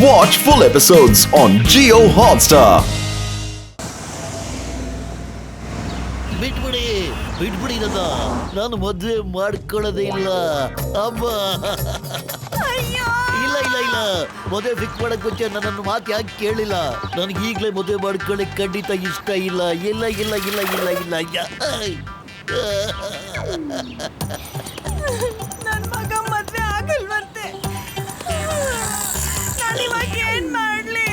Watch full episodes on Jio Hotstar. ಬಿಟ್ಬಿಡಿ ನನ್ನ ನಾನು ಮದುವೆ ಮಾಡ್ಕೊಳ್ಳೋದೇ ಇಲ್ಲ ಅಮ್ಮ. ಇಲ್ಲ ಇಲ್ಲ ಇಲ್ಲ ಮದುವೆ ಫಿಕ್ಸ್ ಮಾಡಕ್ ಮುಂಚೆ ನನ್ನನ್ನು ಮಾತು ಯಾಕೆ ಕೇಳಿಲ್ಲ? ನನಗೆ ಈಗಲೇ ಮದುವೆ ಮಾಡ್ಕೊಳ್ಳಿಕ್ಕೆ ಖಂಡಿತ ಇಷ್ಟ ಇಲ್ಲ. ಇಲ್ಲ ಇಲ್ಲ ಇಲ್ಲ ಇಲ್ಲ ಇಲ್ಲ ನನ್ನ ಮಗ ಮದ್ವೆ ಆಗಲ್ವಂತೆ. ನಾನು ಇವಾಗ ಏನ್ ಮಾಡ್ಲಿ?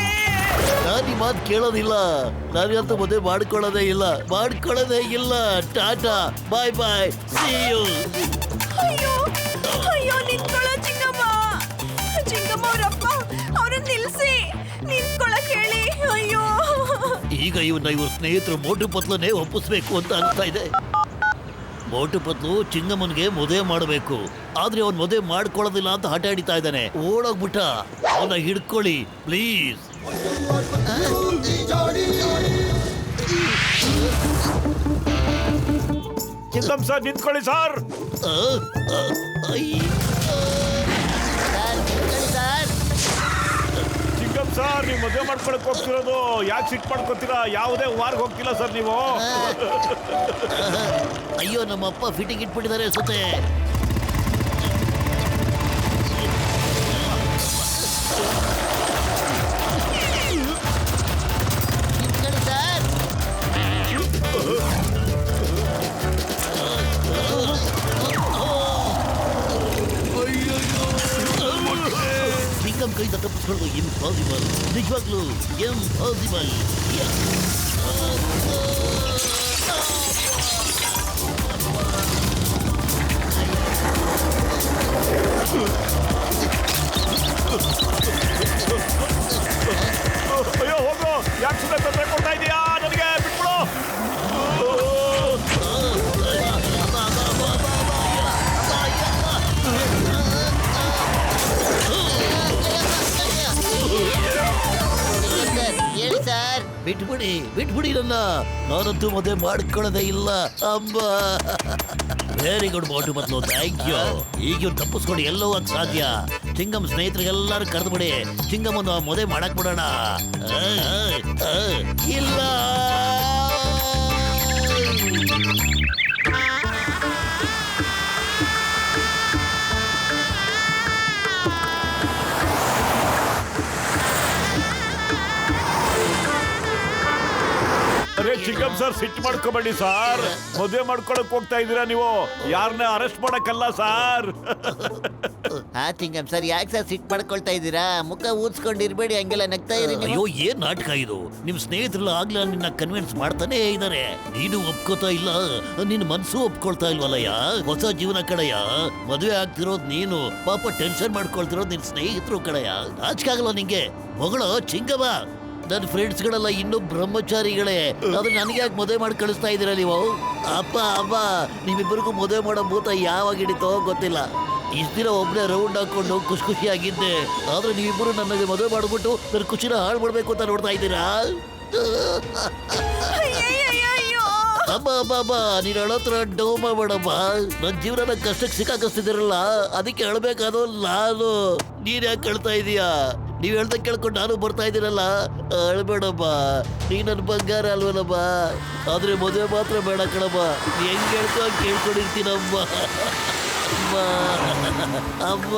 ನಾನು ಈ ಮಾತು ಕೇಳೋದಿಲ್ಲ. ನನಗಂತೂ ಮದುವೆ ಮಾಡ್ಕೊಳ್ಳೋದೇ ಇಲ್ಲ. ಟಾಟಾ ಬಾಯ್ ಬಾಯ್, ಸಿ ಯು. ಅಯ್ಯೋ ಅಯ್ಯೋ ನಿಂತ್ಕೊಳ್ಳೋ ಚಿಂಗಮ್ಮ ಅವರಪ್ಪ ಅವ್ರನ್ನ ನಿಲ್ಸಿ ನಿಂತ್ಕೊಳ್ಳಕ್ ಹೇಳಿ. ಅಯ್ಯೋ ಈಗ ಇವ್ರ ಸ್ನೇಹಿತರು ಮೋಟು ಪತ್ಲನೇ ಒಪ್ಪಿಸ್ಬೇಕು ಅಂತ ಅನ್ಸ್ತಾ ಇದೆ. ಮೋಟು ಪತ್ಲು ಚಿಂಗಮ್ಮನ್ಗೆ ಮದುವೆ ಮಾಡಬೇಕು, ಆದ್ರೆ ಅವ್ನು ಮದುವೆ ಮಾಡ್ಕೊಳ್ಳೋದಿಲ್ಲ ಅಂತ ಹಠ ಹಿಡಿತಾ ಇದ್ದಾನೆ. ಓಡೋಗ್ಬಿಟ್ಟ, ಅವನ್ನ ಹಿಡ್ಕೊಳ್ಳಿ ಪ್ಲೀಸ್. ಚಿಂಗಮ್ ಸರ್ ನಿಂತ್ಕೊಳ್ಳಿ ಸರ್. ಚಿಂಗಮ್ ಸರ್, ನೀವು ಮದುವೆ ಮಾಡ್ಕೊಳಕ್ ಹೋಗ್ತಿರೋದು ಯಾಕೆ ಸಿಟ್ ಮಾಡ್ಕೊತೀರಾ? ಯಾವುದೇ ವಾರ್ಗ್ ಹೋಗ್ತಿಲ್ಲ ಸರ್ ನೀವು. ಅಯ್ಯೋ ನಮ್ಮಪ್ಪ ಫಿಟ್ಟಿಂಗ್ ಇಟ್ಬಿಟ್ಟಿದ್ದಾರೆ ಅನ್ಸುತ್ತೆ. ಚಿಂಗಮ್ ಕೈಯಿಂದ ತಪ್ಪಿಸ್ಕೊಳ್ಳೋದು ಇಂಪಾಸಿಬಲ್, ನಿಜವಾಗ್ಲೂ ಇಂಪಾಸಿಬಲ್. ಅಯ್ಯೋ ಹೋಗು, ಯಾಕೆ ಸುಮ್ಮನೆ ತೊಂದರೆ ಕೊಡ್ತಾ ಇದೀಯಾ? ನನಗೆ ಬಿಟ್ಬಿಡು. ಬಿಟ್ಬಿಡಿ ನನ್ನ. ನಾನಂತೂ ಮದುವೆ ಮಾಡ್ಕೊಳ್ಳೋದೇ ಇಲ್ಲ ಅಮ್ಮ. Very good Motu Patlu, thank you. ಈಗ ಇವ್ರು ತಪ್ಪಿಸ್ಕೊಂಡು ಎಲ್ಲೋ ಹೋಗಕ್ ಸಾಧ್ಯ. ಚಿಂಗಮ್ ಸ್ನೇಹಿತರಿಗೆಲ್ಲರೂ ಕರೆದ್ಬಿಡಿ, ಚಿಂಗಮ್ಮನ್ನು ಮದುವೆ ಮಾಡಕ್ ಬಿಡೋಣ. ಇಲ್ಲ ಅರೆ ಚಿಂಗಮ್ ಸರ್, ಸಿಟ್ ಮಾಡ್ಕೊಬೇಡಿ ಸರ್. ಮದುವೆ ಮಾಡ್ಕೊಳಕ್ ಹೋಗ್ತಾ ಇದೀರಾ ನೀವು, ಯಾರನ್ನ ಅರೆಸ್ಟ್ ಮಾಡಕ್ಕಲ್ಲ ಸರ್. ಚಿಂಗಮ್ ಸರ್, ಯಾಕೆ ಸರ್ ಸಿಟ್ ಮಾಡ್ಕೊಳ್ತಾ ಇದ್ದೀರಾ? ಮುಖ ಊದ್ಸ್ಕೊಂಡಿರ್ಬೇಡಿ, ಹಂಗೆಲ್ಲ ನಗ್ತಾ ಇರಿ. ಅಯ್ಯೋ ಏನ್ ನಾಟಕ ಇದು? ನಿಮ್ ಸ್ನೇಹಿತರೆಲ್ಲ ಆಗ್ಲೇ ನಿನ್ನ ಕನ್ವಿನ್ಸ್ ಮಾಡ್ತಾನೆ ಇದಾರೆ. ನೀನು ಒಪ್ಕೋತಾ ಇಲ್ಲ, ನಿನ್ ಮನ್ಸು ಒಪ್ಕೊಳ್ತಾ ಇಲ್ವಲ್ಲಯ್ಯ. ಹೊಸ ಜೀವನ ಕಡೆಯ ಮದುವೆ ಆಗ್ತಿರೋದ್ ನೀನು, ಪಾಪ ಟೆನ್ಷನ್ ಮಾಡ್ಕೊಳ್ತಿರೋದ್ ನಿನ್ ಸ್ನೇಹಿತರು ಕಡೆಯ. ನಾಚಿಕೆ ಆಗಲ್ಲ ನಿಂಗೆ? ಮಗಳು ಚಿಂಗಮ್ಮ, ನನ್ನ ಫ್ರೆಂಡ್ಸ್ಗಳೆಲ್ಲ ಇನ್ನೂ ಬ್ರಹ್ಮಚಾರಿಗಳೇ, ಆದ್ರೆ ನನಗೆ ಯಾಕೆ ಮದುವೆ ಮಾಡಿ ಕಳಿಸ್ತಾ ಇದ್ದೀರಾ ನೀವು? ಅಮ್ಮ ನೀವಿಬ್ಬರಿಗೂ ಮದುವೆ ಮಾಡೋ ಭೂತ ಯಾವಾಗ ಹಿಡಿತೋ ಗೊತ್ತಿಲ್ಲ. ಇಷ್ಟು ದಿನ ಒಬ್ಬನೇ ರೌಂಡ್ ಹಾಕೊಂಡು ಖುಷಿಯಾಗಿದ್ದೆ, ಆದ್ರೆ ನೀವಿಬ್ಬರು ನನಗೆ ಮದುವೆ ಮಾಡ್ಬಿಟ್ಟು ನನ್ನ ಖುಷಿನ ಹಾಳು ಮಾಡ್ಬೇಕು ಅಂತ ನೋಡ್ತಾ ಇದ್ದೀರಾ? ಅಮ್ಮ ನೀನು ಹೇಳೋತ್ರ ಡೌ ಮಾಡಮ್ಮ. ನನ್ನ ಜೀವನ ಕಷ್ಟಕ್ಕೆ ಸಿಕ್ಕಾಕಿಸ್ತಿದ್ದೀರಲ್ಲ, ಅದಕ್ಕೆ ಹೇಳ್ಬೇಕಾದೋ ನಾನು. ನೀನ್ ಯಾಕೆ ಕೇಳ್ತಾ ಇದೀಯಾ? ನೀವ್ ಹೇಳ್ದ ಕೇಳ್ಕೊಂಡು ನಾನು ಬರ್ತಾ ಇದ್ದೀನಲ್ಲ. ಅಳ್ಬೇಡಮ್ಮ, ನೀ ನನ್ನ ಬಂಗಾರ ಅಲ್ವಲ್ಲಮ್ಮ. ಆದ್ರೆ ಮದುವೆ ಮಾತ್ರ ಬೇಡ ಕಣಮ್ಮ. ನೀ ಹೆಂಗ್ ಹೇಳ್ಕೊ ಕೇಳ್ಕೊಂಡಿರ್ತೀನಮ್ಮ. ಅಮ್ಮ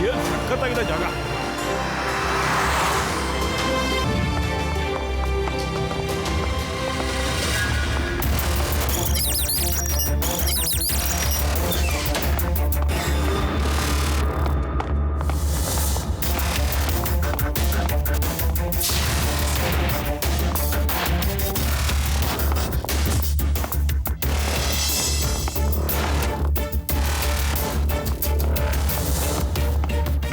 ಏನ್ ಸಖತ್ತಾಗಿದೆ ಜಾಗ.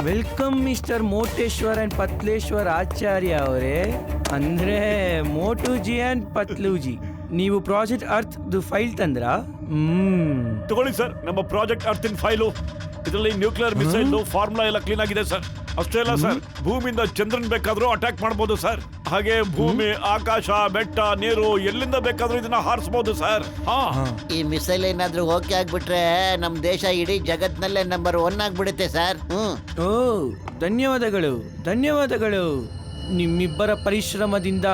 ವೆಲ್ಕಮ್ ಮಿಸ್ಟರ್ ಮೋಟೇಶ್ವರ್ ಅಂಡ್ ಪತ್ಲೇಶ್ವರ್ ಆಚಾರ್ಯ ಅವರೇ, ಅಂದ್ರೆ ಮೋಟುಜಿ ಅಂಡ್ ಪತ್ಲೂಜಿ. ನೀವು ಪ್ರಾಜೆಕ್ಟ್ ಅರ್ತ್ ಫೈಲ್ ತಂದ್ರಾ? ತಗೊಳ್ಳಿ ಸರ್, ನಮ್ಮ ಪ್ರಾಜೆಕ್ಟ್ ಅರ್ಥಿನ ಫೈಲು. ಇದರಲ್ಲಿ ನ್ಯೂಕ್ಲಿಯರ್ ಮಿಸೈಲ್ ಫಾರ್ಮುಲಾ ಎಲ್ಲ ಕ್ಲೀನ್ ಆಗಿದೆ ಸರ್. ಅಷ್ಟೇ ಅಲ್ಲ ಸರ್, ಭೂಮಿಯಿಂದ ಚಂದ್ರನ್ ಬೇಕಾದ್ರೂ ಅಟ್ಯಾಕ್ ಮಾಡಬಹುದು ಸರ್. ಹಾಗೆ ಭೂಮಿ, ಆಕಾಶ, ಬೆಟ್ಟ, ನೀರು ಎಲ್ಲಿಂದ ಬೇಕಾದ್ರೂ ಇದನ್ನ ಹಾರಿಸಬಹುದು ಸರ್. ಈ ಮಿಸೈಲ್ ಏನಾದ್ರೂ ಓಕೆ ಆಗ್ಬಿಟ್ರೆ ನಮ್ ದೇಶ ಇಡೀ ಜಗತ್ನಲ್ಲೇ ನಂಬರ್ 1 ಆಗ್ಬಿಡುತ್ತೆ ಸರ್. ಓ ಧನ್ಯವಾದಗಳು ಧನ್ಯವಾದಗಳು. ನಿಮ್ಮಿಬ್ಬರ ಪರಿಶ್ರಮದಿಂದ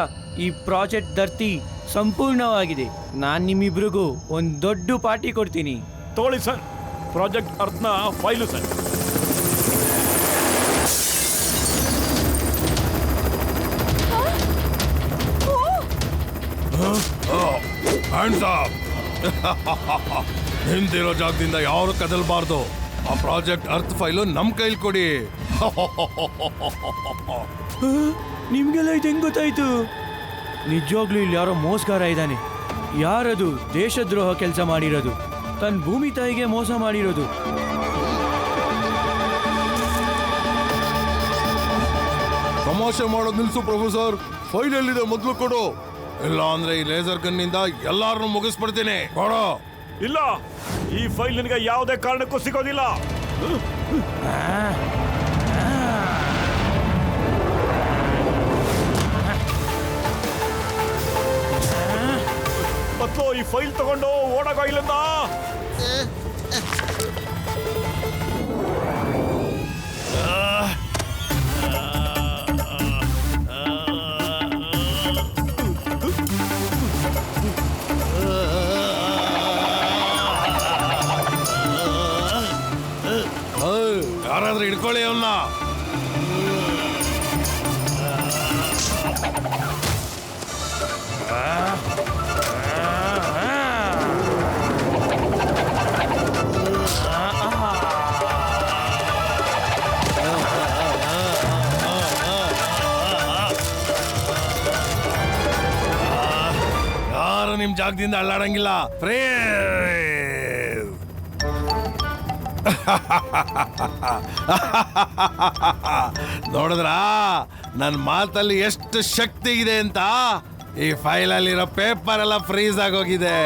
ಈ ಪ್ರಾಜೆಕ್ಟ್ ಧರ್ತಿ ಸಂಪೂರ್ಣವಾಗಿದೆ. ನಾನು ನಿಮ್ಮಿಬ್ರಿಗೂ ಒಂದು ದೊಡ್ಡ ಪಾರ್ಟಿ ಕೊಡ್ತೀನಿ. ತಗೊಳ್ಳಿ ಸರ್, ಪ್ರಾಜೆಕ್ಟ್ ಅರ್ಥನ ಫೈಲು ಸರ್. Hands up. ನಿಂತಿರೋ ಜಾಗದಿಂದ ಯಾರು ಕದಲ್ಬಾರ್ದು. ಆ ಪ್ರಾಜೆಕ್ಟ್ ಅರ್ತ್ ಫೈಲು ನಮ್ ಕೈಲಿ ಕೊಡಿ. ನಿಮ್ಗೆಲ್ಲ ಇದು ಹೆಂಗ್ ಗೊತ್ತಾಯ್ತು? ನಿಜವಾಗ್ಲೂ ಇಲ್ಲಿ ಯಾರೋ ಮೋಸಗಾರ ಇದ್ದಾನೆ. ಯಾರದು ದೇಶದ್ರೋಹ ಕೆಲಸ ಮಾಡಿರೋದು, ತನ್ನ ಭೂಮಿ ತಾಯಿಗೆ ಮೋಸ ಮಾಡಿರೋದು. ತಮಾಷೆ ಮಾಡೋದು ನಿಲ್ಸು ಪ್ರೊಫೆಸರ್. ಫೈಲ್ ಎಲ್ಲಿದೆ ಮೊದಲು ಕೊಡು, ಇಲ್ಲ ಅಂದ್ರೆ ಈ ಲೇಸರ್ ಗನ್ನಿಂದ ಎಲ್ಲಾರನ್ನು ಮುಗಿಸ್ಬಿಡ್ತೀನಿ. ಕೊಡೋ. ಇಲ್ಲ, ಈ ಫೈಲ್ ನಿನಗೆ ಯಾವುದೇ ಕಾರಣಕ್ಕೂ ಸಿಗೋದಿಲ್ಲ. ಮತ್ತು ಈ ಫೈಲ್ ತಗೊಂಡು ಓಡಾಗೋ ಇಲ್ಲಿಂದ. ಯಾರಾದ್ರೂ ಹಿಡ್ಕೊಳ್ಳಿ ಅವನ್ನ. ಯಾರು ನಿಮ್ ಜಾಗದಿಂದ ಅಲ್ಲಾಡಂಗಿಲ್ಲ. ನೋಡಿದ್ರಾ ನನ್ನ ಮಾತಲ್ಲಿ ಎಷ್ಟು ಶಕ್ತಿ ಇದೆ ಅಂತ? ಈ ಫೈಲಲ್ಲಿರೋ ಪೇಪರ್ ಎಲ್ಲ ಫ್ರೀಸ್ ಆಗೋಗಿದೆ.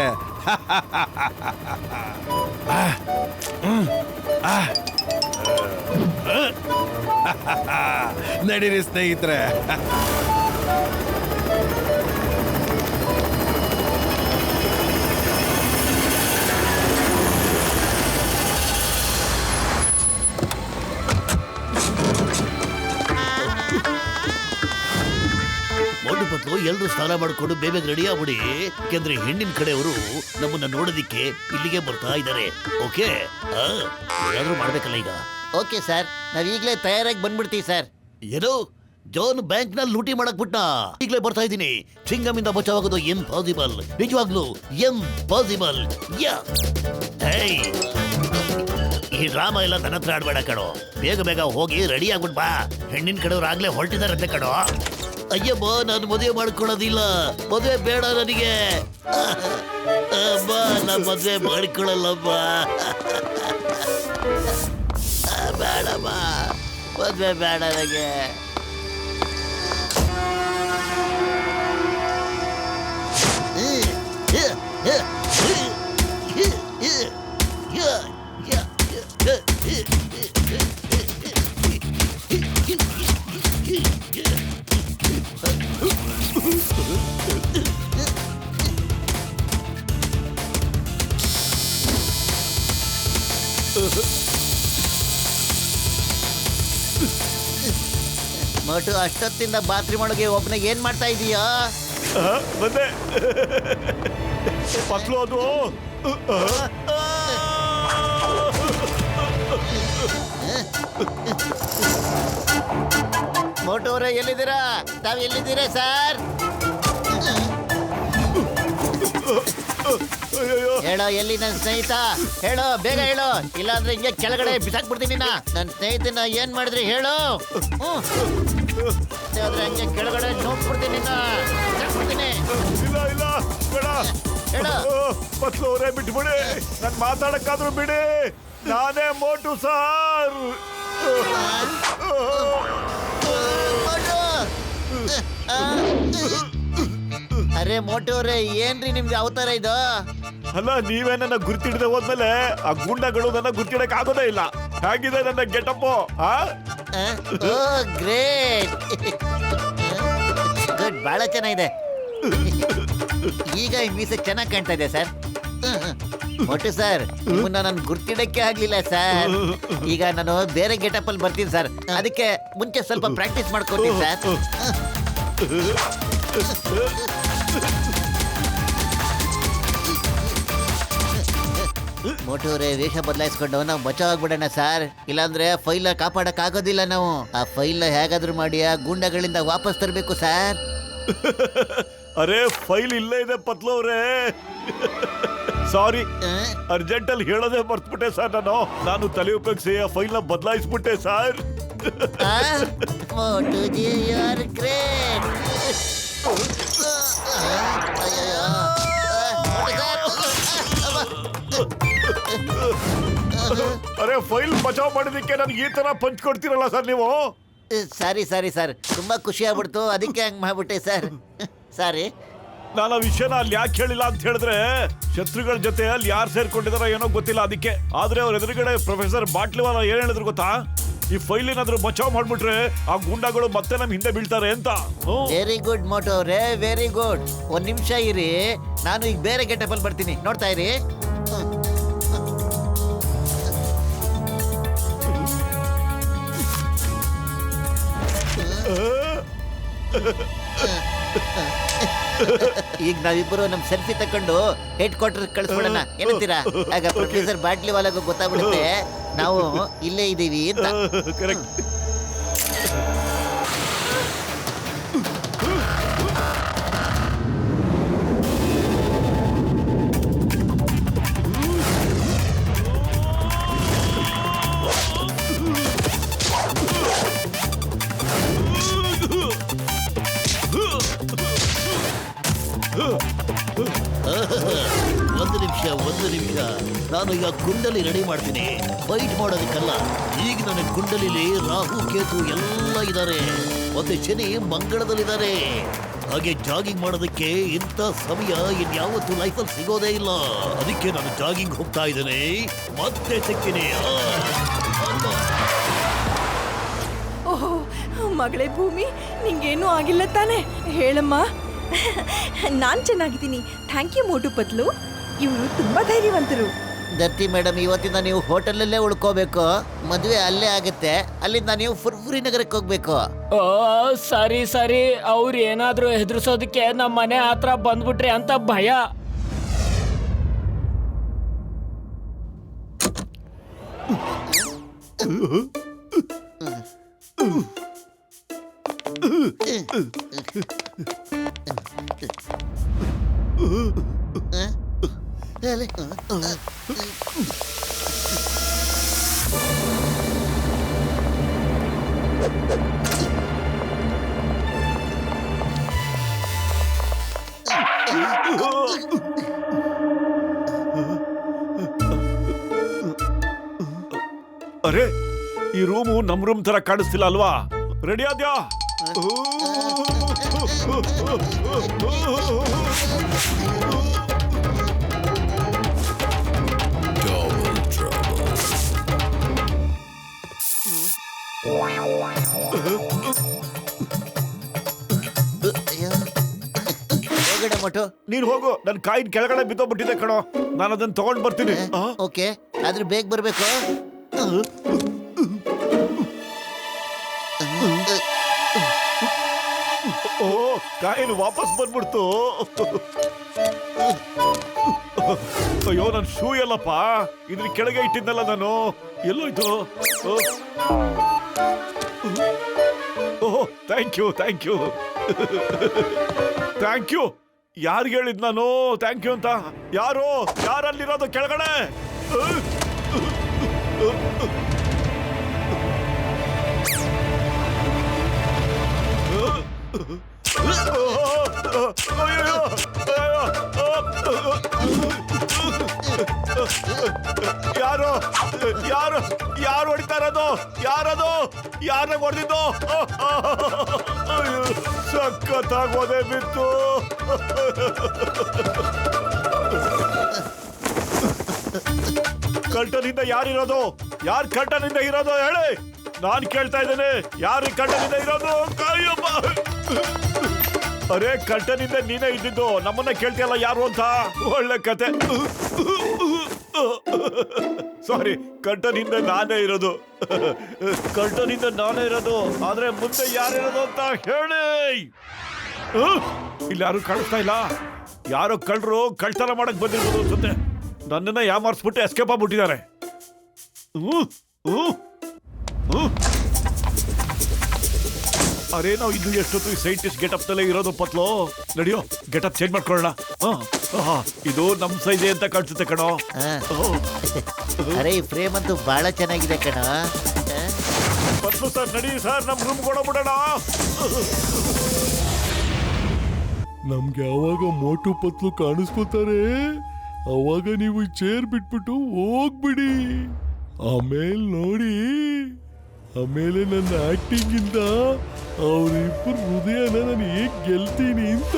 ನಡೀರಿ ಸ್ನೇಹಿತರೆ. ಮೊದಲು ಪತ್ಲು ಎಲ್ಲರೂ ಸ್ನಾನ ಮಾಡಿಕೊಂಡು ಬೇಗ ರೆಡಿ ಆಗ್ಬಿಡಿ. ಯಾಕೆಂದ್ರೆ ಹೆಣ್ಣಿನ ಕಡೆಯವರು ನಮ್ಮನ್ನ ನೋಡೋದಿಕ್ಕೆ ಇಲ್ಲಿಗೆ ಬರ್ತಾ ಇದ್ದಾರೆ. ಓಕೆ, ಏನಾದ್ರೂ ಮಾಡ್ಬೇಕಲ್ಲ ಈಗ. ಓಕೆ ಸರ್, ನಾವ್ ಈಗಲೇ ತಯಾರಾಗಿ ಬಂದ್ಬಿಡ್ತೀವಿ ಸರ್. ಏನು ಜಾನ್ ಬ್ಯಾಂಕ್ ನಲ್ಲಿ ಲೂಟಿ ಮಾಡಕ್ ಬಿಟ್ಟ? ಈಗಲೇ ಬರ್ತಾ ಇದ್ದೀನಿ. ಚಿಂಗಮಿಂದ ಬಚಾವಾಗೋದು ಇಂಪಾಸಿಬಲ್, ನಿಜವಾಗ್ಲೂ ಇಂಪಾಸಿಬಲ್. ಈ ಡ್ರಾಮಾ ಎಲ್ಲ ನನ್ನ ಹತ್ರ ಆಡ್ಬೇಡ ಕಣೋ. ಬೇಗ ಬೇಗ ಹೋಗಿ ರೆಡಿ ಆಗ್ಬಿಟ್ ಬಾ. ಹೆಣ್ಣಿನ ಕಡೆಯವ್ರು ಆಗ್ಲೇ ಹೊರಟಿದಾರಂತೆ ಕಣೋ. ಅಯ್ಯಬ್ಬ, ನಾನು ಮದುವೆ ಮಾಡ್ಕೊಳ್ಳೋದಿಲ್ಲ. ಮದುವೆ ಬೇಡ ನನಗೆ. ಬಾ, ನಾನು ಮದುವೆ ಮಾಡ್ಕೊಳ್ಳಲ್ಲಮ್ಮ. ಬೇಡಮ್ಮ, ಮದುವೆ ಬೇಡ ನನಗೆ. ಮೋಟು, ಅಷ್ಟೊತ್ತಿಂದ ಬಾತ್ರಿ ಒಳಗೆ ಒಬ್ಬನಿಗೆ ಏನ್ ಮಾಡ್ತಾ ಇದೀಯಾ? ಬಂದೆ ಪತ್ಲು. ಅದು ಮೋಟು ಅವರೇ, ಎಲ್ಲಿದ್ದೀರಾ? ತಾವ್ ಎಲ್ಲಿದ್ದೀರಾ ಸರ್? ಹೇಳೋ, ಎಲ್ಲಿ ನನ್ನ ಸ್ನೇಹಿತ? ಹೇಳೋ, ಬೇಗ ಹೇಳೋ, ಇಲ್ಲಾಂದ್ರೆ ಹಿಂಗೆ ಕೆಳಗಡೆ ಬಿಸಾಕ್ಬಿಡ್ತೀನಿ. ನನ್ನ ಸ್ನೇಹಿತನ ಏನ್ ಮಾಡಿದ್ರಿ ಹೇಳು. ಆದ್ರೆ ಹಂಗೆ ಕೆಳಗಡೆ ನೋಡ್ಬಿಡ್ತೀನಿ, ಬಿಸಾಕ್ಬಿಡ್ತೀನಿ. ಇಲ್ಲ ಇಲ್ಲ, ಬೇಡ. ಹೇಳು. ಪತ್ಲು ಅವರೇ, ಬಿಟ್ಬಿಡಿ. ನನ್ ಮಾತಾಡಕ್ಕಾದ್ರೂ ಬಿಡಿ. ನಾನೇ ಮೋಟು ಸಾರ್. ಅರೆ ಮೋಟು ಅವ್ರೆ, ಏನ್ರಿ ನಿಮ್ಗೆ ಅವತಾರ ಇದು? ಅಲ್ಲ, ನೀವೇ ನನ್ನ ಗುರ್ತಿಡದೆ ಹೋದ್ಮೇಲೆ ಆ ಗೂಂಡಗಳು ನನ್ನ ಗುರ್ತಿಡಕ್ ಆಗೋದೇ ಇಲ್ಲ. ಹೇಗಿದೆ ನನ್ನ ಗೆಟಪ್? ಓ ಗ್ರೇಟ್, ಗುಡ್, ಬಹಳ ಚೆನ್ನಾಗಿದೆ. ಈಗ ಈ ಮೀಸೆ ಚೆನ್ನಾಗಿ ಕಾಣ್ತಾ ಇದೆ ಸರ್. ಒಟ್ಟು ಸರ್, ನಿಮ್ಮನ್ನ ನಾನು ಗುರ್ತಿಡಕ್ಕೆ ಆಗ್ಲಿಲ್ಲ ಸರ್. ಈಗ ನಾನು ಬೇರೆ ಗೆಟಪ್ ಅಲ್ಲಿ ಬರ್ತೀನಿ ಸರ್. ಅದಕ್ಕೆ ಮುಂಚೆ ಸ್ವಲ್ಪ ಪ್ರಾಕ್ಟೀಸ್ ಮಾಡ್ಕೊತೀನಿ ಸರ್. ಮೋಟೂರೇ, ವೇಷ ಬದಲಾಯಿಸ್ಕೊಂಡು ನಾವು ಬಚಾವ್ ಆಗ್ಬಿಡೋಣ ಸರ್. ಇಲ್ಲಾಂದ್ರೆ ಫೈಲ್ ಕಾಪಾಡಕ್ ಆಗೋದಿಲ್ಲ ನಾವು. ಆ ಫೈಲ್ ಹೇಗಾದ್ರೂ ಮಾಡಿ ಆ ಗೂಂಡಗಳಿಂದ ವಾಪಸ್ ತರಬೇಕು ಸರ್. ಅರೆ ಫೈಲ್ ಇಲ್ಲೇ ಇದೆ ಪತ್ಲು ಅವ್ರೆ. ಸಾರಿ, ಅರ್ಜೆಂಟ್ ಅಲ್ಲಿ ಹೇಳೋದೇ ಮರ್ತ್ಬಿಟ್ಟೆ ಸರ್. ನಾನು ತಲೆ ಉಪಯೋಗಿಸಿ ಆ ಫೈಲ್ ನ ಬದಲಾಯಿಸ್ಬಿಟ್ಟೆ ಸರ್. Motuji, you are great. ಅರೆ ಫೈಲ್ ಬಚಾವ್ ಮಾಡಿದಕ್ಕೆ ನನಗೆ ಈ ತರ ಪಂಚ್ ಕೊಡ್ತೀರಲ್ಲ ಸರ್ ನೀವು. ಸಾರಿ ಸಾರಿ ಸರ್, ತುಂಬಾ ಖುಷಿ ಆಗ್ಬಿಡ್ತು, ಅದಕ್ಕೆ ಹಂಗ್ ಮಾಡ್ಬಿಟ್ಟೆ ಸರ್. ಸಾರಿ. ನಾನು ಆ ವಿಷಯನ ಅಲ್ಲಿ ಯಾಕೆ ಹೇಳಿಲ್ಲ ಅಂತ ಹೇಳಿದ್ರೆ, ಶತ್ರುಗಳ ಜೊತೆ ಅಲ್ಲಿ ಯಾರು ಸೇರ್ಕೊಂಡಿದಾರೋ ಏನೋ ಗೊತ್ತಿಲ್ಲ ಅದಕ್ಕೆ. ಆದ್ರೆ ಅವ್ರ ಎದುರುಗಡೆ ಪ್ರೊಫೆಸರ್ ಬಾಟ್ಲಿವಾಲ ಏನ್ ಹೇಳಿದ್ರು ಗೊತ್ತಾ? ಈ ಫೈಲ್ ಏನಾದ್ರು ಬಚಾವ್ ಮಾಡ್ಬಿಟ್ರೆ ಆ ಗುಂಡಾಗಳು ಮತ್ತೆ ನಮ್ ಹಿಂದೆ ಬೀಳ್ತಾರೆ ಅಂತ. ವೆರಿ ಗುಡ್ ಮೋಟೋರೇ, ವೆರಿ ಗುಡ್. ಒಂದ್ ನಿಮಿಷ ಇರಿ, ನಾನು ಈಗ ಬೇರೆ ಗೆಟಪ್ ಅಲ್ಲಿ ಬರ್ತೀನಿ, ನೋಡ್ತಾ ಇರಿ. ಈಗ ನಾವಿಬ್ಬರು ನಮ್ ಸೆಲ್ಫಿ ತಕೊಂಡು ಹೆಡ್ ಕ್ವಾರ್ಟರ್ ಕಳಿಸ್ಬಿಡೋಣ, ಏನಂತೀರಾ? ಆಗ ಪ್ರೊಫೆಸರ್ ಬಾಟ್ಲಿವಾಲಾಗ ಗೊತ್ತಾಗ್ಬಿಡುತ್ತೆ ನಾವು ಇಲ್ಲೇ ಇದೀವಿ ಅಂತ. ಕರೆಕ್ಟ್. ಒಂದು ನಿಮಿಷ, ನಾನು ಈಗ ಕುಂಡಲಿ ರೆಡಿ ಮಾಡ್ತೀನಿ. ಫೈಟ್ ಮಾಡೋದಕ್ಕಲ್ಲ, ಈಗ ನನ್ನ ಕುಂಡಲಿಲಿ ರಾಹು ಕೇತು ಎಲ್ಲ ಇದ್ದಾರೆ, ಮತ್ತೆ ಶನಿ ಮಂಗಳದಲ್ಲಿದ್ದಾರೆ. ಹಾಗೆ ಜಾಗಿಂಗ್ ಮಾಡೋದಕ್ಕೆ ಇಂಥ ಸಮಯ ಇನ್ಯಾವತ್ತೂ ಲೈಫಲ್ಲಿ ಸಿಗೋದೇ ಇಲ್ಲ. ಅದಕ್ಕೆ ನಾನು ಜಾಗಿಂಗ್ ಹೋಗ್ತಾ ಇದ್ದೇನೆ, ಮತ್ತೆ ಸಿಗ್ತೀನಿ. ಓಹೋ ಮಗಳೇ ಭೂಮಿ, ನಿಂಗೇನೂ ಆಗಿಲ್ಲ ತಾನೆ? ಹೇಳಮ್ಮ. ನಾನು ಚೆನ್ನಾಗಿದ್ದೀನಿ, ಥ್ಯಾಂಕ್ ಯು ಮೋಟು ಪತ್ಲು. ಇವರು ತುಂಬಾ ಧೈರ್ಯವಂತರು. ದತ್ತಿ ಮೇಡಮ್, ಇವತ್ತಿಂದ ನೀವು ಹೋಟೆಲಲ್ಲೇ ಉಳ್ಕೋಬೇಕು. ಮದುವೆ ಅಲ್ಲೇ ಆಗುತ್ತೆ, ಅಲ್ಲಿಂದ ನೀವು ಫುರ್ಫುರಿ ನಗರಕ್ಕೆ ಹೋಗ್ಬೇಕು. ಓ ಸರಿ ಸರಿ, ಅವ್ರು ಏನಾದ್ರೂ ಹೆದರ್ಸೋದಕ್ಕೆ ನಮ್ಮ ಮನೆ ಹತ್ರ ಬಂದ್ಬಿಟ್ರಿ ಅಂತ ಭಯ. ಅರೆ ಈ ರೂಮು ನಮ್ ರೂಮ್ ತರ ಕಾಣಿಸ್ತಿಲ್ಲ ಅಲ್ವಾ? ರೆಡಿ ಆದ್ಯಾ? ಹೋಗಡೆ ಮೋಟು. ನೀನ್ ಹೋಗು, ನನ್ ಕಾಯಿನ್ ಕೆಳಗಡೆ ಬಿದ್ದೋಗ್ಬಿಟ್ಟಿದೆ ಕಣೋ, ನಾನು ಅದನ್ನ ತಗೊಂಡ್ ಬರ್ತೀನಿ. ಓಕೆ, ಆದ್ರೆ ಬೇಗ ಬರ್ಬೇಕು. ಓ, ಕಾಯಿನ್ ವಾಪಸ್ ಬಂದ್ಬಿಡ್ತು. ಅಯ್ಯೋ, ನನ್ ಶೂ ಎಲ್ಲಪ್ಪ, ಇದ್ರ ಕೆಳಗೆ ಇಟ್ಟಿದ್ದಲ್ಲ ನಾನು, ಎಲ್ಲೋಯ್ತು? Oh, thank you thank you thank you. ಯಾರಿಗೆ ಹೇಳಿದ್ ನಾನು ಥ್ಯಾಂಕ್ ಯು ಅಂತ? ಯಾರಲ್ಲಿರೋದು ಕೆಳಗಡೆ? ಯಾರು ಹೊಡಿತಾ ಇರೋದು? ಯಾರದು? ಯಾರನ್ನ ಹೊಡೆದಿದ್ದು? ಸಖತ್ತಾಗೋದೆ ಬಿತ್ತು. ಕರ್ಟನಿಂದ ಯಾರಿರೋದು? ಯಾರು ಕರ್ಟನಿಂದ ಇರೋದು ಹೇಳಿ? ನಾನ್ ಕೇಳ್ತಾ ಇದ್ದೇನೆ, ಯಾರು ಕಳ್ಳನಿಂದ ಇರೋದು? ಕಾಯಮ್ಮ. ಅರೆ ಕಳ್ಳನಿಂದ ನೀನೇ ಇದ್ದಿದ್ದು, ನಮ್ಮನ್ನ ಕೇಳ್ತಿಯಲ್ಲ ಯಾರು ಅಂತ. ಒಳ್ಳೆ ಕತೆ. ಸಾರಿ, ಕಳ್ಳನಿಂದ ನಾನೇ ಇರೋದು. ಕಳ್ಳನಿಂದ ನಾನೇ ಇರೋದು, ಆದ್ರೆ ಮುಂದೆ ಯಾರಿರೋದು ಅಂತ ಹೇಳಿ. ಇಲ್ಲಿ ಯಾರು ಕಾಣಿಸ್ತಾ ಇಲ್ಲ. ಯಾರೋ ಕಳ್ಳರು ಕಳ್ತನ ಮಾಡಕ್ ಬಂದಿರ್ಬೋದು ಅನ್ಸುತ್ತೆ. ನನ್ನನ್ನ ಯಾಮಾರಿಸ್ಬಿಟ್ಟು ಎಸ್ಕೇಪ್ ಆಗ್ಬಿಟ್ಟಿದ್ದಾರೆ. ಅರೆ ನಾವು ಇನ್ನು ಎಷ್ಟೊತ್ತು ಈ ಸೈಂಟಿಸ್ಟ್ ಗೆಟಪ್ ತಲೆ ಇರೋದು ಪತ್ಲೋ. ನಡಿಯೋ, ಗೆಟಪ್ ಚೇಂಜ್ ಮಾಡ್ಕೊಳ್ಳೋಣ. ಇದು ನಮ್ ಸೈಜೆ ಅಂತ ಕಾಣಿಸುತ್ತೆ ಕಣೋ. ಅರೆ ಈ ಫ್ರೇಮ್ ಅಂತೂ ಬಹಳ ಚೆನ್ನಾಗಿದೆ ಕಣ. ಪತ್ಲು ಸರ್, ನಡಿ ಸರ್, ನಮ್ ರೂಮ್ ಕೊಡಬಿಡೋಣ. ನಮ್ಗೆ ಯಾವಾಗ ಮೋಟು ಪತ್ಲು ಕಾಣಿಸ್ಕೋತಾರೆ ಅವಾಗ ನೀವು ಚೇರ್ ಬಿಟ್ಬಿಟ್ಟು ಹೋಗ್ಬಿಡಿ. ಆಮೇಲೆ ನೋಡಿ, ಆಮೇಲೆ ನನ್ನ ಆಕ್ಟಿಂಗ್ ಇಂದ ಅವ್ರಿಬ್ಬರು ಹೃದಯನ ನಾನು ಹೇಗ್ ಗೆಲ್ತೀನಿ ಅಂತ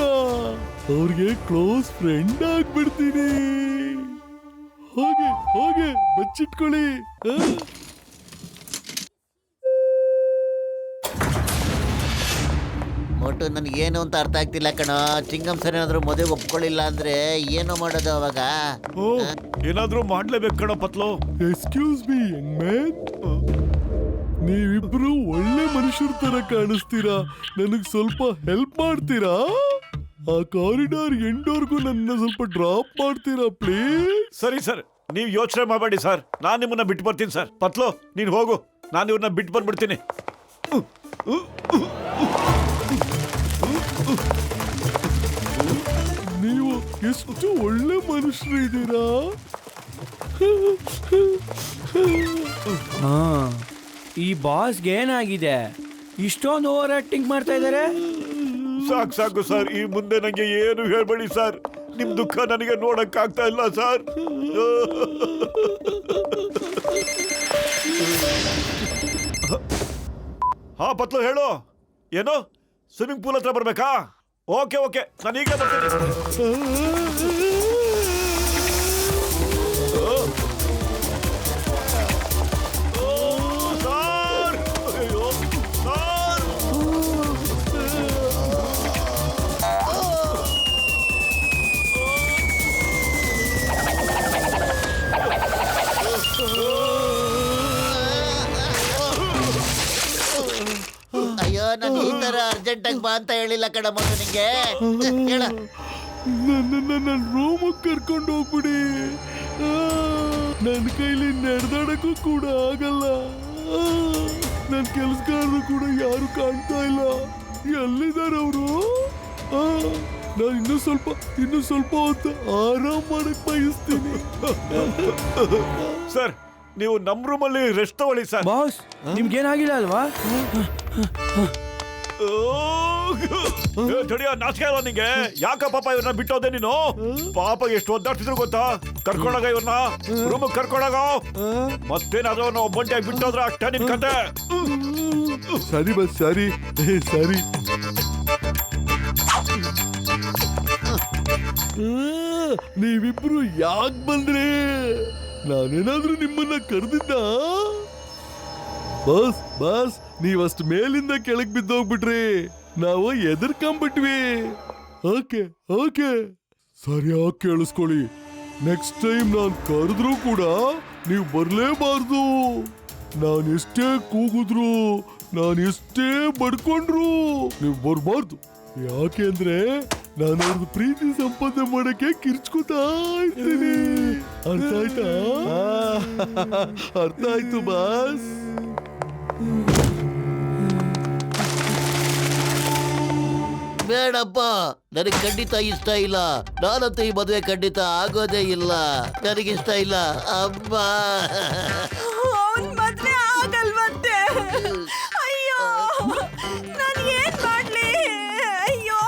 ಅವ್ರಿಗೆ ಕ್ಲೋಸ್ ಫ್ರೆಂಡ್ ಆಗ್ಬಿಡ್ತೀನಿ. ಹೋಗೆ ಬಚ್ಚಿಟ್ಕೊಳ್ಳಿ. ಮೋಟು ನನಗೇನು ಅಂತ ಅರ್ಥ ಆಗ್ತಿಲ್ಲ ಕಣ. ಚಿಂಗಮ್ ಸರ್ ಏನಾದ್ರು ಮದುವೆಗೆ ಒಪ್ಕೊಳ್ಳಿಲ್ಲ ಅಂದ್ರೆ ಏನು ಮಾಡೋದು ಅವಾಗ? ಏನಾದ್ರೂ ಮಾಡ್ಲೇಬೇಕು ಕಣ ಪತ್ಲು. ಎಕ್ಸ್ಕ್ಯೂಸ್ ಮೀ ಯಂಗ್ ಮ್ಯಾನ್, ನೀವಿಬ್ರು ಒಳ್ಳೆ ಮನುಷ್ಯರ ತರ ಕಾಣಿಸ್ತೀರಾ. ನನಗ್ ಸ್ವಲ್ಪ ಹೆಲ್ಪ್ ಮಾಡ್ತೀರಾ? ಆ ಕಾರಿಡಾರ್ ಎಂಡೋರ್ಗೂ ನನ್ನ ಸ್ವಲ್ಪ ಡ್ರಾಪ್ ಮಾಡ್ತೀರಾ ಪ್ಲೀಸ್? ಸರಿ ಸರ್, ನೀವು ಯೋಚನೆ ಮಾಡಬೇಡಿ ಸರ್, ನಾನು ನಿಮ್ಮನ್ನ ಬಿಟ್ಟು ಬರ್ತೀನಿ ಸರ್. ಪತ್ಲು ನೀನು ಹೋಗು, ನಾನು ಇವ್ರನ್ನ ಬಿಟ್ಟು ಬಂದ್ಬಿಡ್ತೀನಿ. ನೀವು ಎಷ್ಟು ಒಳ್ಳೆ ಮನುಷ್ಯರು ಇದ್ದೀರಾ. ಈ ಬಾಸ್ಗೆ ಏನಾಗಿದೆ? ಇಷ್ಟೊಂದು ಓವರ್ ಆಕ್ಟಿಂಗ್ ಮಾಡ್ತಾ ಇದ್ದಾರೆ. ಸಾಕು ಸರ್, ಈ ಮುಂದೆ ನಂಗೆ ಏನು ಹೇಳ್ಬೇಡಿ ಸರ್. ನಿಮ್ ದುಃಖ ನನಗೆ ನೋಡಕ್ ಆಗ್ತಾ ಇಲ್ಲ ಸರ್. ಹಾ ಪತ್ಲು ಹೇಳು. ಏನು ಸ್ವಿಮ್ಮಿಂಗ್ ಪೂಲ್ ಹತ್ರ ಬರ್ಬೇಕಾ? ಓಕೆ, ನಾನು ಈಗಲೇ ಬರ್ತೀನಿ. ಅಯ್ಯೋ, ನಾನು ಈ ತರ ಅರ್ಜೆಂಟ್ ಆಗಿ ಬಾ ಅಂತ ಹೇಳಿಲ್ಲ ಕಣ ಮೊದಲು ನಿಂಗೆ. ಹೇಳ, ನನ್ನ ರೂಮಿಗೆ ಕರ್ಕೊಂಡು ಹೋಗ್ಬಿಡಿ. ನನ್ನ ಕೈಲಿ ನಡೆದಾಡಕ್ಕೂ ಕೂಡ ಆಗಲ್ಲ. ನನ್ನ ಕೆಲಸಗಾರರು ಕೂಡ ಯಾರು ಕಾಣ್ತಾ ಇಲ್ಲ. ಎಲ್ಲಿದ್ದಾರೆ ಅವರು? ನಾನು ಇನ್ನೂ ಸ್ವಲ್ಪ ಹೊತ್ತು ಆರಾಮ್ ಮಾಡಕ್ ಬಯಸ್ತೀನಿ. ಸರ್, ನೀವು ನಮ್ ರೂಮಲ್ಲಿ ರೆಸ್ಟ್ ತಗೊಳ್ಳಿ ಸರ್. ಬಾಸ್, ನಿಮ್ಗೇನಾಗಿಲ್ಲ ಅಲ್ವಾ? ತಡಿಯೋ, ನಾಚಿಕೆ ಅಲ್ವಾ ನಿಂಗೆ? ಯಾಕ ಪಾಪ ಇವ್ರನ್ನ ಬಿಟ್ಟೋದೆ ನೀನು? ಪಾಪ ಎಷ್ಟು ಒದ್ದಾಡ್ತಿದ್ರು ಗೊತ್ತಾ? ಕರ್ಕೊಂಡಾಗ ಇವ್ರನ್ನ ರೂಮ್ ಕರ್ಕೊಂಡಾಗ ಮತ್ತೇನಾದ್ರೂ ಅವ್ರನ್ನ ಒಬ್ಬಂಟಿಯಾಗಿ ಬಿಟ್ಟೋದ್ರ ಅಷ್ಟೇ ನಿನ್ ಕತೆ. ಸರಿ ಬಸ್, ಸರಿ. ನೀವಿಬ್ರು ಯಾಕೆ ಬಂದ್ರಿ? ನಾನೇನಾದ್ರೂ ನಿಮ್ಮನ್ನ ಕರೆದಿದ್ದ? ಬಾಸ್, ನೀವಷ್ಟು ಮೇಲಿಂದ ಕೆಳಗ್ ಬಿದ್ದೋಗ್ಬಿಟ್ರಿ. ನಾವು ಎದುರ್ಕೊಂಬಿಟ್ವಿ. ಓಕೆ ಸರಿಯಾಗಿ ಕೇಳಿಸ್ಕೊಳ್ಳಿ. ನೆಕ್ಸ್ಟ್ ಟೈಮ್ ನಾನು ಕರೆದ್ರೂ ಕೂಡ ನೀವು ಬರ್ಲೇಬಾರ್ದು. ನಾನು ಎಷ್ಟೇ ಕೂಗಿದ್ರು, ನಾನು ಎಷ್ಟೇ ಬಡ್ಕೊಂಡ್ರು ನೀವು ಬರ್ಬಾರ್ದು. ಯಾಕೆ ಅಂದ್ರೆ ನಾನು ಅವ್ರದ್ದು ಪ್ರೀತಿ ಸಂಪಾದನೆ ಮಾಡಕ್ಕೆ ಕಿರ್ಚ್ಕೋತಾ ಇರ್ತೀನಿ. ಅರ್ಥ ಆಯ್ತಾ? ಅರ್ಥ ಆಯ್ತು ಬಾಸ್. ಬೇಡಪ್ಪ, ನನಗೆ ಖಂಡಿತ ಇಷ್ಟ ಇಲ್ಲ. ನಾನಂತೂ ಈ ಮದುವೆ ಖಂಡಿತ ಆಗೋದೇ ಇಲ್ಲ. ನನಗಿಷ್ಟ ಇಲ್ಲ ಅಮ್ಮ. ಅವ್ನ್ ಮದ್ವೆ ಆಗಲ್ವಂತೆ. ಅಯ್ಯೋ, ನಾನು ಏನ್ ಮಾಡ್ಲಿ? ಅಯ್ಯೋ,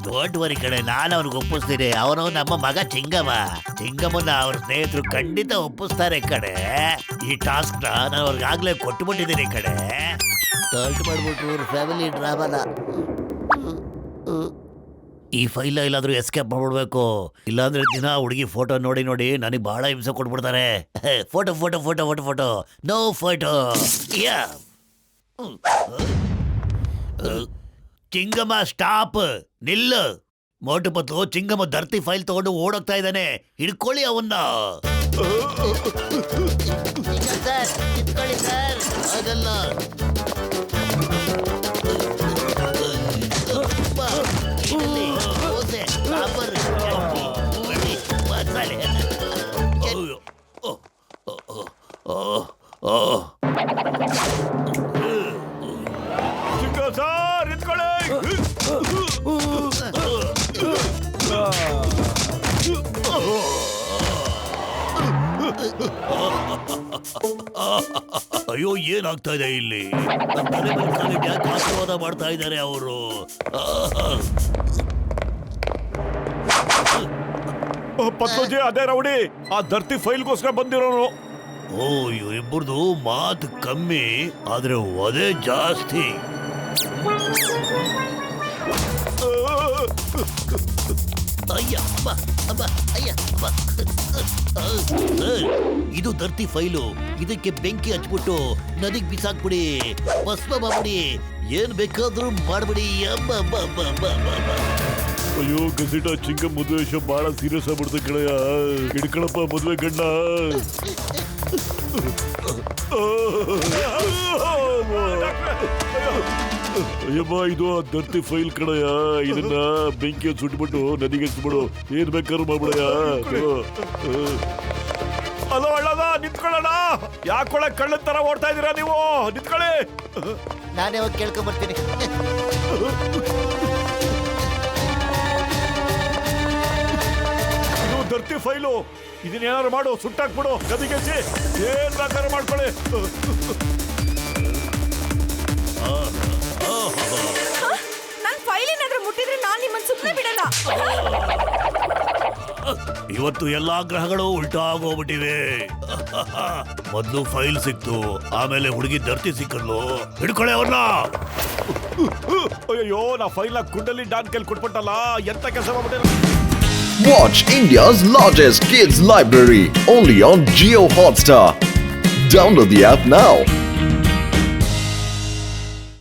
ಡೋಂಟ್ ವರಿ ಕಡೆ, ನಾನು ಅವ್ರಿಗೆ ಒಪ್ಪಿಸ್ತೀನಿ. ಅವನು ನಮ್ಮ ಮಗ ಚಿಂಗಮ್ಮನ ಅವ್ರ ಸ್ನೇಹಿತರು ಖಂಡಿತ ಒಪ್ಪಿಸ್ತಾರೆ ಕಡೆ. ಈ ಟಾಸ್ಕ್ ನಾನು ಅವ್ರಿಗೆ ಆಗ್ಲೇ ಕೊಟ್ಟುಬಿಟ್ಟಿದ್ದೀನಿ ಕಡೆ. ಟರ್ಟ್ ಮಾಡ್ಬಿಟ್ರು ಅವ್ರ ಫ್ಯಾಮಿಲಿ ಡ್ರಾಮಾನ. ಈ ಫೈಲ್ ಎಲ್ಲಾದ್ರೂ ಎಸ್ಕೇಪ್ ಮಾಡ್ಬಿಡ್ಬೇಕು. ಇಲ್ಲಾಂದ್ರೆ ದಿನ ಹುಡುಗಿ ಫೋಟೋ ನೋಡಿ ನನಗೆ ಬಹಳ ಹಿಂಸೆ ಕೊಟ್ಬಿಡ್ತಾರೆ. Photo no photo. ಯಾ ಚಿಂಗಮ್ಮ ಸ್ಟಾಪ್ ನಿಲ್ಲು. ಮೋಟು ಪತ್ಲು ಚಿಂಗಮ್ಮ ಧರ್ತಿ ಫೈಲ್ ತಗೊಂಡು ಓಡೋಗ್ತಾ ಇದ್ದಾನೆ, ಹಿಡ್ಕೊಳ್ಳಿ ಅವನ್ನ. ಸರ್ ನಿಂತ್ಕೊಳ್ಳಿ ಸರ್. ಆಗಲ್ಲ. ಇಡ್ಲಿ, ದೋಸೆ, ಸಾಂಬಾರು, ಚಟ್ನಿ, ವಡೆ, ಮಸಾಲೆ. ಅಯ್ಯೋ. ಚಿಕ್ಕ ಸರ್ ನಿಂತ್ಕೊಳ್ಳಿ. ಅಯ್ಯೋ, ಏನಾಗ್ತಾ ಇದೆ ಇಲ್ಲಿ? ನಮ್ ತಲೆ ಮೇಲೆ ಕಾಲಿಟ್ಟು ಯಾಕೆ ಆಶೀರ್ವಾದ ಮಾಡ್ತಾ ಇದ್ದಾರೆ ಅವರು? ಪತ್ಲೋಜಿ ಅದೇ ರೌಡಿ ಆ ಧರ್ತಿ ಫೈಲ್ಗೋಸ್ಕರ ಬಂದಿರೋನು. ಓ, ಇವರಿಬ್ಬರದು ಮಾತು ಕಮ್ಮಿ, ಆದ್ರೆ ಒದೆ ಜಾಸ್ತಿ. ಅಯ್ಯ ಅಬ್ಬ, ಅಬ್ಬ, ಅಯ್ಯ ಅಬ್ಬ. ಸರ್, ಇದು ಧರ್ತಿ ಫೈಲು. ಇದಕ್ಕೆ ಬೆಂಕಿ ಹಚ್ಬಿಟ್ಟು ನದಿಗೆ ಬಿಸಾಕ್ಬಿಡಿ, ಭಸ್ಮ ಮಾಡ್ಬಿಡಿ, ಏನ್ ಬೇಕಾದ್ರೂ ಮಾಡ್ಬಿಡಿ. ಅಬ್ಬ ಅಬ್ಬ ಅಬ್ಬ ಅಬ್ಬ ಅಬ್ಬ. ಅಯ್ಯೋ ಗಸಿಟ ಚಿಂಗ ಮದುವೆ ವಿಷಯ ಬಹಳ ಸೀರಿಯಸ್ ಆಗ್ಬಿಡ್ತ ಕಡೆಯ. ಹಿಡ್ಕೊಳಪ್ಪ ಮದುವೆ ಗಂಡ. ಅಯ್ಯಮ್ಮ, ಇದು ಆ ಧರ್ತಿ ಫೈಲ್ ಕಡೆಯ. ಇದನ್ನ ಬೆಂಕಿ ಸುಟ್ಬಿಟ್ಟು ನದಿಗೆ ಹಚ್ಬಿಡು, ಏನ್ ಬೇಕಾದ್ರೂ ಮಾಡ್ಬಿಡಯ್ಯ. ಅಲೋ ಅಳ್ಳದ, ನಿಂತ್ಕೊಳ್ಳೋಣ. ಯಾಕೊಳ ಕಳ್ಳ ತರ ಓಡ್ತಾ ಇದೀರಾ ನೀವು? ನಿಂತ್ಕೊಳ್ಳಿ. ನಾನೇ ಹೋಗಿ ಕೇಳ್ಕೊಂಡ್ ಬರ್ತೀನಿ. ಇದು ಧರ್ತಿ ಫೈಲು. ಇದನ್ನ ಏನಾದ್ರು ಮಾಡು, ಸುಟ್ಟಾಕ್ಬಿಡು, ಗದಿಗೆಚ್ಚಿ, ಏನ್ ಬೇಕಾದ್ರೂ ಮಾಡ್ಕೊಳ್ಳಿ. ನನ್ ಫೈಲ್ ಏನಾದ್ರೂ ಮುಟ್ಟಿದ್ರೆ ನಾನ್ ನಿಮ್ಮನ್ನ ಸುಮ್ಮನೆ ಬಿಡಲ್ಲ. ಇವತ್ತು ಎಲ್ಲಾ ಗ್ರಹಗಳು ಉಲ್ಟಾ ಆಗೋಗ್ಬಿಟ್ಟಿವೆ. ಮೊದ್ಲು ಫೈಲ್ ಸಿಕ್ತು, ಆಮೇಲೆ ಹುಡುಗಿ ಧರ್ತಿ ಸಿಕ್ಕದ್ಲು. ಹಿಡ್ಕೊಳ್ಳಿ ಅವ್ರನ್ನ. ಅಯ್ಯೋ, ನಾ ಫೈಲ್ ಕುಂಡಲಿ ಡಾನ್ ಕೈಲಿ ಕೊಟ್ಬಿಟ್ಟಲ್ಲ, ಎಂತ ಕೆಲಸ ಮಾಡ್ಬಿಟ್ಟೆ. Watch India's largest kids library only on Jio Hotstar. Download the app now.